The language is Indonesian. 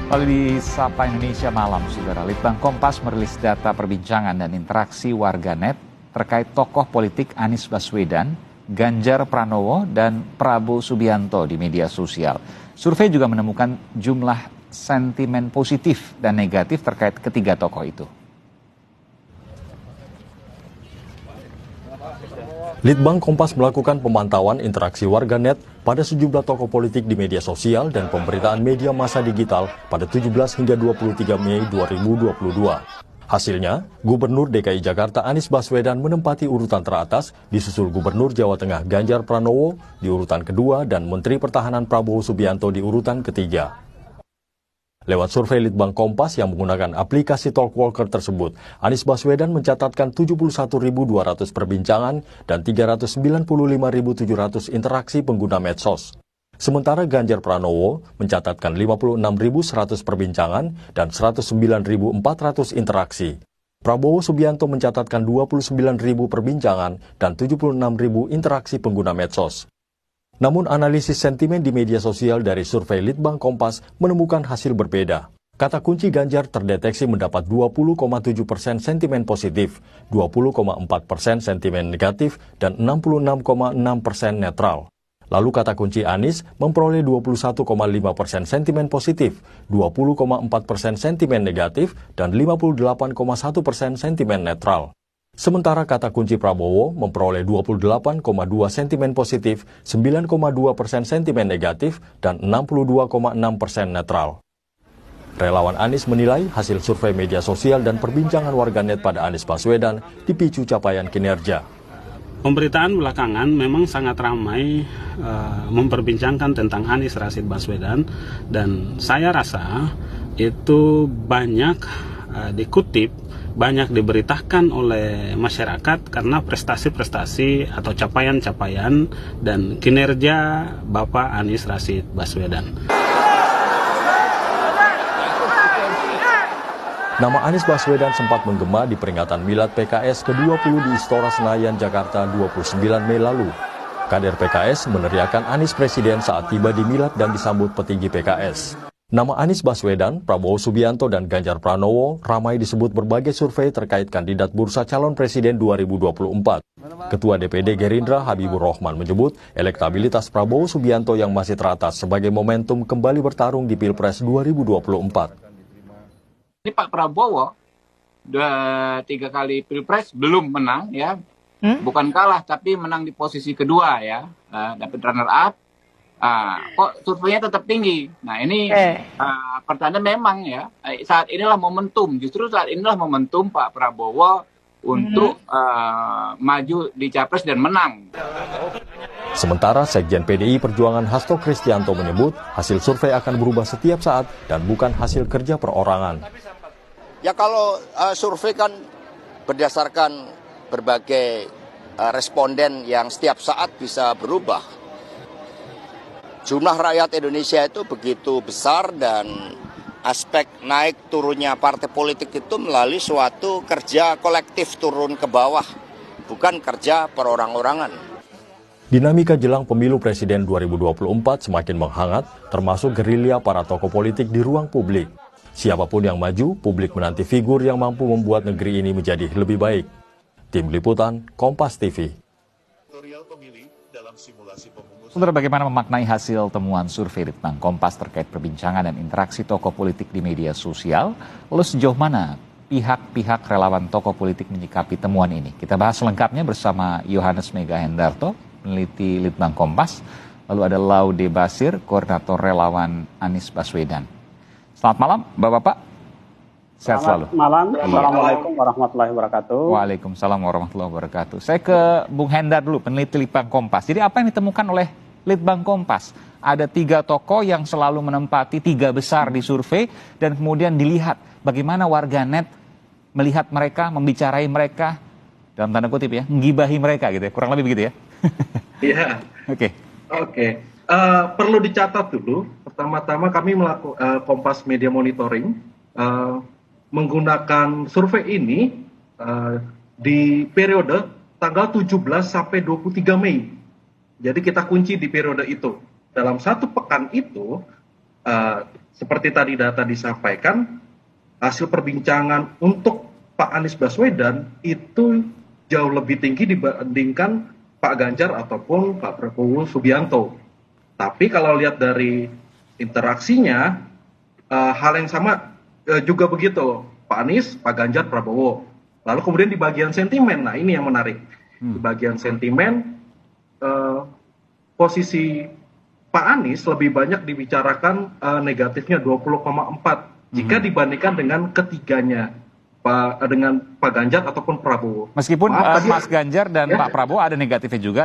Lalu di Sapa Indonesia Malam, Saudara, Litbang Kompas merilis data perbincangan dan interaksi warganet terkait tokoh politik Anies Baswedan, Ganjar Pranowo, dan Prabowo Subianto di media sosial. Survei juga menemukan jumlah sentimen positif dan negatif terkait ketiga tokoh itu. Litbang Kompas melakukan pemantauan interaksi warganet pada sejumlah tokoh politik di media sosial dan pemberitaan media massa digital pada 17 hingga 23 Mei 2022. Hasilnya, Gubernur DKI Jakarta Anies Baswedan menempati urutan teratas, disusul Gubernur Jawa Tengah Ganjar Pranowo di urutan kedua dan Menteri Pertahanan Prabowo Subianto di urutan ketiga. Lewat survei Litbang Kompas yang menggunakan aplikasi Talkwalker tersebut, Anies Baswedan mencatatkan 71.200 perbincangan dan 395.700 interaksi pengguna medsos. Sementara Ganjar Pranowo mencatatkan 56.100 perbincangan dan 109.400 interaksi. Prabowo Subianto mencatatkan 29.000 perbincangan dan 76.000 interaksi pengguna medsos. Namun analisis sentimen di media sosial dari survei Litbang Kompas menemukan hasil berbeda. Kata kunci Ganjar terdeteksi mendapat 20,7% sentimen positif, 20,4% sentimen negatif, dan 66,6% netral. Lalu kata kunci Anies memperoleh 21,5% sentimen positif, 20,4% sentimen negatif, dan 58,1% sentimen netral. Sementara kata kunci Prabowo memperoleh 28,2 sentimen positif, 9,2% sentimen negatif, dan 62,6% netral. Relawan Anies menilai hasil survei media sosial dan perbincangan warganet pada Anies Baswedan dipicu capaian kinerja. Pemberitaan belakangan memang sangat ramai memperbincangkan tentang Anies Rashid Baswedan, dan saya rasa itu banyak dikutip, banyak diberitakan oleh masyarakat karena prestasi-prestasi atau capaian-capaian dan kinerja Bapak Anies Rashid Baswedan. Nama Anies Baswedan sempat menggema di peringatan Milad PKS ke-20 di Istora Senayan, Jakarta 29 Mei lalu. Kader PKS meneriakan Anies Presiden saat tiba di Milad dan disambut petinggi PKS. Nama Anies Baswedan, Prabowo Subianto, dan Ganjar Pranowo ramai disebut berbagai survei terkait kandidat bursa calon presiden 2024. Ketua DPD Gerindra Habibur Rahman menyebut elektabilitas Prabowo Subianto yang masih teratas sebagai momentum kembali bertarung di Pilpres 2024. Ini Pak Prabowo udah 3 kali Pilpres belum menang ya, bukan kalah tapi menang di posisi kedua ya, dapat runner up. Kok surveinya tetap tinggi. Nah ini pertanyaan memang ya, saat inilah momentum, justru saat inilah momentum Pak Prabowo untuk maju di Capres dan menang. Sementara Sekjen PDI Perjuangan Hasto Kristianto menyebut hasil survei akan berubah setiap saat dan bukan hasil kerja perorangan. Ya kalau survei kan berdasarkan berbagai responden yang setiap saat bisa berubah. Jumlah rakyat Indonesia itu begitu besar dan aspek naik turunnya partai politik itu melalui suatu kerja kolektif turun ke bawah, bukan kerja perorang-orangan. Dinamika jelang pemilu presiden 2024 semakin menghangat, termasuk gerilya para tokoh politik di ruang publik. Siapapun yang maju, publik menanti figur yang mampu membuat negeri ini menjadi lebih baik. Tim Liputan, Kompas TV. Saudara, bagaimana memaknai hasil temuan survei Litbang Kompas terkait perbincangan dan interaksi tokoh politik di media sosial? Lalu sejauh mana pihak-pihak relawan tokoh politik menyikapi temuan ini? Kita bahas selengkapnya bersama Yohanes Mega Hendarto, peneliti Litbang Kompas. Lalu ada Laude Basir, koordinator relawan Anies Baswedan. Selamat malam, Bapak-Bapak. Sehat selalu. Malam. Assalamualaikum warahmatullahi wabarakatuh. Waalaikumsalam warahmatullahi wabarakatuh. Saya ke Bung Hendar dulu, peneliti Litbang Kompas. Jadi apa yang ditemukan oleh Litbang Kompas? Ada 3 tokoh yang selalu menempati 3 besar di survei dan kemudian dilihat bagaimana warganet melihat mereka, membicarai mereka, dalam tanda kutip ya, menggibahi mereka gitu ya, kurang lebih begitu ya. Iya. Oke. Perlu dicatat dulu, pertama-tama kami melakukan Kompas Media Monitoring menggunakan survei ini di periode tanggal 17 sampai 23 Mei. Jadi kita kunci di periode itu. Dalam 1 pekan itu seperti tadi data disampaikan, hasil perbincangan untuk Pak Anies Baswedan itu jauh lebih tinggi dibandingkan Pak Ganjar ataupun Pak Prabowo Subianto. Tapi kalau lihat dari interaksinya, hal yang sama juga begitu, Pak Anies, Pak Ganjar, Prabowo. Lalu kemudian di bagian sentimen, nah ini yang menarik. Di bagian sentimen, posisi Pak Anies lebih banyak dibicarakan negatifnya 20,4 jika dibandingkan dengan ketiganya, dengan Pak Ganjar ataupun Prabowo. Meskipun Mas Ganjar dan Pak Prabowo ada negatifnya juga,